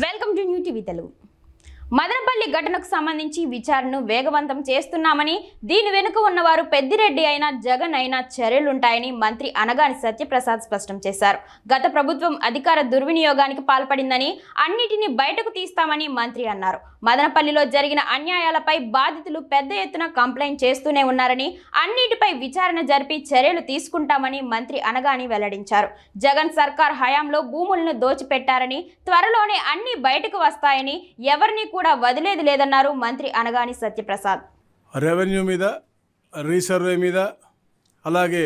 Welcome to new TV Telugu. Madanapalle ఘటనకు సంబంధించి విచారణను వేగవంతం చేస్తున్నామని, దీని వెనుక ఉన్నవారు పెద్దిరెడ్డి అయినా జగన్ అయినా చర్యలుంటాయని మంత్రి అనగాని సత్యప్రసాద్ స్పష్టం చేశారు. గత ప్రభుత్వం అధికార దుర్వినియోగానికి పాల్పడిందని, అన్నిటిని బయటకు తీస్తామని మంత్రి అన్నారు. మదనపల్లిలో జరిగిన అన్యాయాలపై బాధితులు పెద్ద ఎత్తున కంప్లైంట్ చేస్తూనే ఉన్నారని, అన్నిటిపై విచారణ జరిపి చర్యలు తీసుకుంటామని మంత్రి అనగాని వెల్లడించారు. జగన్ సర్కార్ హయాంలో భూములను దోచిపెట్టారని, త్వరలోనే అన్ని బయటకు వస్తాయని, ఎవరిని కూడా వదిలేది లేదన్నారు మంత్రి అనగాని సత్యప్రసాద్. రెవెన్యూ మీద, రీసర్వే మీద, అలాగే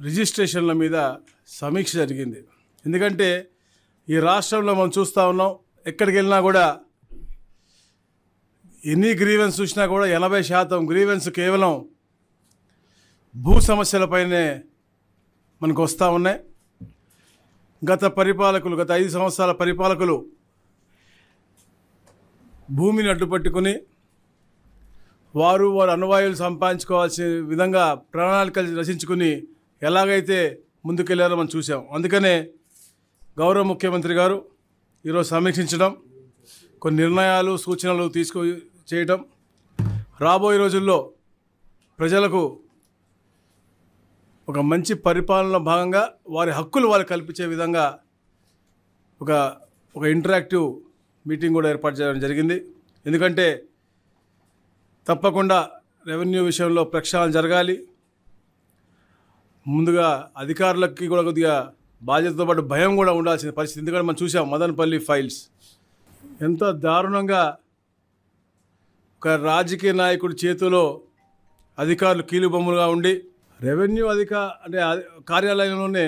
రిజిస్ట్రేషన్ల మీద సమీక్ష జరిగింది. ఎందుకంటే ఈ రాష్ట్రంలో మనం చూస్తూ ఉన్నాం, ఎక్కడికి వెళ్ళినా కూడా ఎన్ని గ్రీవెన్స్ చూసినా కూడా 80% గ్రీవెన్స్ కేవలం భూ సమస్యలపైనే మనకు వస్తూ ఉన్నాయి. గత 5 సంవత్సరాల పరిపాలకులు భూమిని అడ్డుపట్టుకుని వారు అనువాయులు సంపాదించుకోవాల్సిన విధంగా ప్రణాళికలు రచించుకుని ఎలాగైతే ముందుకెళ్లారో మనం చూసాం. అందుకనే గౌరవ ముఖ్యమంత్రి గారు ఈరోజు సమీక్షించడం, కొన్ని నిర్ణయాలు, సూచనలు చేయడం, రాబోయే రోజుల్లో ప్రజలకు ఒక మంచి పరిపాలన భాగంగా వారి హక్కులు వారు కల్పించే విధంగా ఒక ఇంటరాక్టివ్ మీటింగ్ కూడా ఏర్పాటు చేయడం జరిగింది. ఎందుకంటే తప్పకుండా రెవెన్యూ విషయంలో ప్రక్షాళన జరగాలి. ముందుగా అధికారులకి కూడా కొద్దిగా బాధ్యతతో పాటు భయం కూడా ఉండాల్సిన పరిస్థితి. ఎందుకంటే మనం చూసాం మదనపల్లి ఫైల్స్ ఎంత దారుణంగా ఒక రాజకీయ నాయకుడి చేతిలో అధికారులు కీలుబొమ్మలుగా ఉండి రెవెన్యూ కార్యాలయంలోనే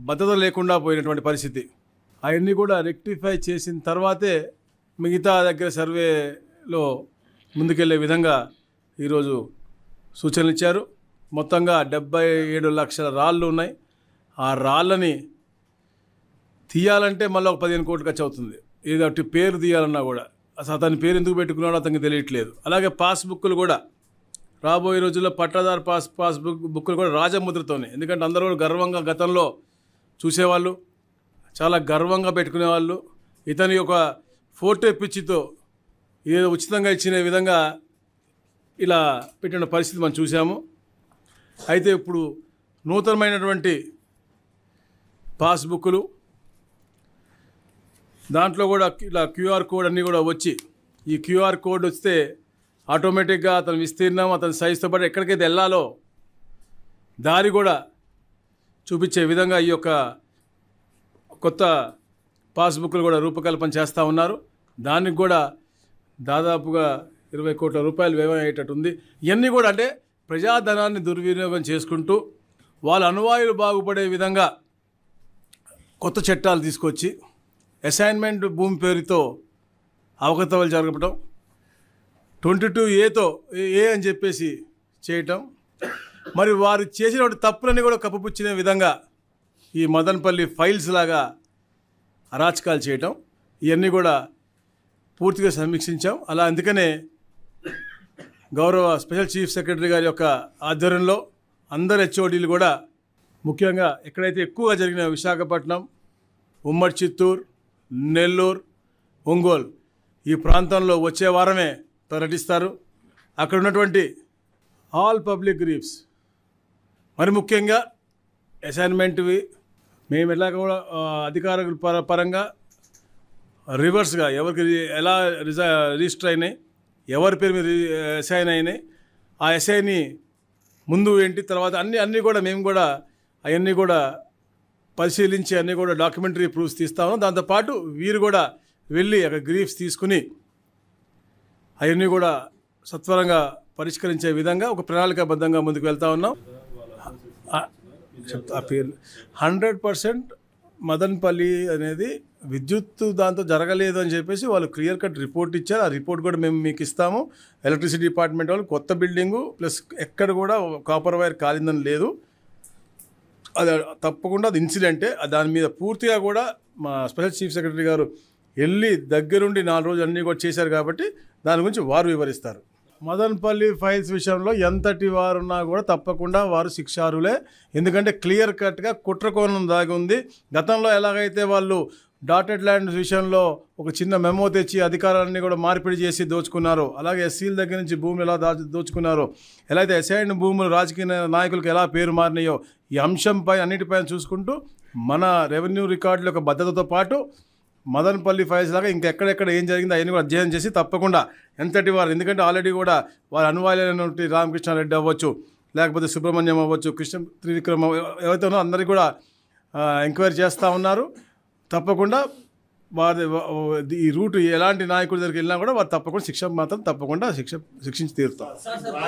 భద్రత లేకుండా పోయినటువంటి పరిస్థితి. అవన్నీ కూడా రెక్టిఫై చేసిన తర్వాతే మిగతా దగ్గర సర్వేలో ముందుకెళ్లే విధంగా ఈరోజు సూచనలు ఇచ్చారు. మొత్తంగా 77 లక్షల రాళ్ళు ఉన్నాయి. ఆ రాళ్ళని తీయాలంటే మళ్ళీ ఒక 15 కోట్లు ఖర్చు అవుతుంది. ఏదో పేరు తీయాలన్నా కూడా అసలు అతని పేరు ఎందుకు పెట్టుకున్నాడో అతనికి తెలియట్లేదు. అలాగే పాస్బుక్లు కూడా రాబోయే రోజుల్లో పట్టాదారు పాస్బుక్లు కూడా రాజముద్రతోనే. ఎందుకంటే అందరూ కూడా గర్వంగా గతంలో చూసేవాళ్ళు, చాలా గర్వంగా పెట్టుకునేవాళ్ళు. ఇతని ఒక ఫోటో పిచ్చితో ఏదో ఉచితంగా ఇచ్చిన విధంగా ఇలా పెట్టిన పరిస్థితి మనం చూసాము. అయితే ఇప్పుడు నూతనమైనటువంటి పాస్బుక్లు, దాంట్లో కూడా ఇలా క్యూఆర్ కోడ్ అన్నీ కూడా వచ్చి, ఈ క్యూఆర్ కోడ్ వస్తే ఆటోమేటిక్గా అతని విస్తీర్ణం, అతని సైజుతో పాటు ఎక్కడికైతే వెళ్ళాలో దారి కూడా చూపించే విధంగా ఈ యొక్క కొత్త పాస్బుక్లు కూడా రూపకల్పన చేస్తూ ఉన్నారు. దానికి కూడా దాదాపుగా 20 కోట్ల రూపాయలు వ్యయం అయ్యేటట్టు ఉంది. ఇవన్నీ కూడా అంటే ప్రజాధనాన్ని దుర్వినియోగం చేసుకుంటూ వాళ్ళ అనువాయులు బాగుపడే విధంగా కొత్త చట్టాలు తీసుకొచ్చి అసైన్మెంట్ భూమి పేరుతో అవకతవలు జరగడం, 22A అని చెప్పేసి చేయటం, మరి వారు చేసిన తప్పులని కూడా కప్పుపుచ్చిన విధంగా ఈ మదనపల్లి ఫైల్స్ లాగా అరాచకాలు చేయటం, ఇవన్నీ కూడా పూర్తిగా సమీక్షించాం. అలా అందుకనే గౌరవ స్పెషల్ చీఫ్ సెక్రటరీ గారి యొక్క ఆధ్వర్యంలో అందరు హెచ్ఓడీలు కూడా ముఖ్యంగా ఎక్కడైతే ఎక్కువగా జరిగిన విశాఖపట్నం, ఉమ్మడి చిత్తూరు, నెల్లూరు, ఒంగోలు ఈ ప్రాంతంలో వచ్చే వారమే పర్యటిస్తారు. అక్కడ ఉన్నటువంటి ఆల్ పబ్లిక్ గ్రీవ్స్, మరి ముఖ్యంగా అసైన్మెంట్వి మేము ఎలాగ కూడా అధికారుల పరంగా రివర్స్గా ఎవరికి ఎలా రిజిస్టర్ అయినాయి, ఎవరి పేరు మీద అసైన్ అయినాయి, ఆ అసైన్ని ముందు ఏంటి తర్వాత అన్నీ కూడా మేము కూడా అవన్నీ కూడా పరిశీలించి అన్నీ కూడా డాక్యుమెంటరీ ప్రూఫ్స్ తీస్తాము. దాంతోపాటు వీరు కూడా వెళ్ళి అక్కడ గ్రీఫ్స్ తీసుకుని అవన్నీ కూడా సత్వరంగా పరిష్కరించే విధంగా ఒక ప్రణాళికాబద్ధంగా ముందుకు వెళ్తూ ఉన్నాం. ఆ పేరు 100% మదనపల్లి అనేది విద్యుత్ దాంతో జరగలేదు అని చెప్పేసి వాళ్ళు క్లియర్ కట్ రిపోర్ట్ ఇచ్చారు. ఆ రిపోర్ట్ కూడా మేము మీకు ఇస్తాము. ఎలక్ట్రిసిటీ డిపార్ట్మెంట్ వాళ్ళు కొత్త బిల్డింగు ప్లస్ ఎక్కడ కూడా కాపర్ వైర్ కాలిందని లేదు. అది తప్పకుండా అది ఇన్సిడెంటే. దాని మీద పూర్తిగా కూడా మా స్పెషల్ చీఫ్ సెక్రటరీ గారు వెళ్ళి దగ్గరుండి 4 రోజులు అన్నీ కూడా చేశారు కాబట్టి దాని గురించి వారు వివరిస్తారు. మదనపల్లి ఫైల్స్ విషయంలో ఎంతటి వారున్నా కూడా తప్పకుండా వారు శిక్షార్హులే. ఎందుకంటే క్లియర్ కట్గా కుట్రకోణం దాగి ఉంది. గతంలో ఎలాగైతే వాళ్ళు డాటెడ్ ల్యాండ్ విషయంలో ఒక చిన్న మెమో తెచ్చి అధికారాన్ని కూడా మార్పిడి చేసి దోచుకున్నారు. అలాగే ఎస్సీల దగ్గర నుంచి భూములు ఎలా దోచుకున్నారో, ఎలా అయితే అసైన్డ్ భూములు రాజకీయ నాయకులకు ఎలా పేరు మారినాయో, ఈ అంశంపై అన్నిటిపైన చూసుకుంటూ మన రెవెన్యూ రికార్డుల యొక్క భద్రతతో పాటు మదనపల్లి ఫైల్స్ లాగా ఇంకెక్కడెక్కడ ఏం జరిగిందో అవన్నీ కూడా అధ్యయనం చేసి తప్పకుండా ఎంతటి వారు, ఎందుకంటే ఆల్రెడీ కూడా వారు అనువాలైనటువంటి రామకృష్ణారెడ్డి అవ్వచ్చు, లేకపోతే సుబ్రహ్మణ్యం అవ్వచ్చు, కృష్ణ త్రివిక్రమ ఎవరైతే ఉన్నారో అందరికీ కూడా ఎంక్వైరీ చేస్తూ ఉన్నారు. తప్పకుండా వారి ఈ రూట్ ఎలాంటి నాయకుడి దగ్గరికి వెళ్ళినా కూడా వారు తప్పకుండా శిక్షించి తీరుతారు.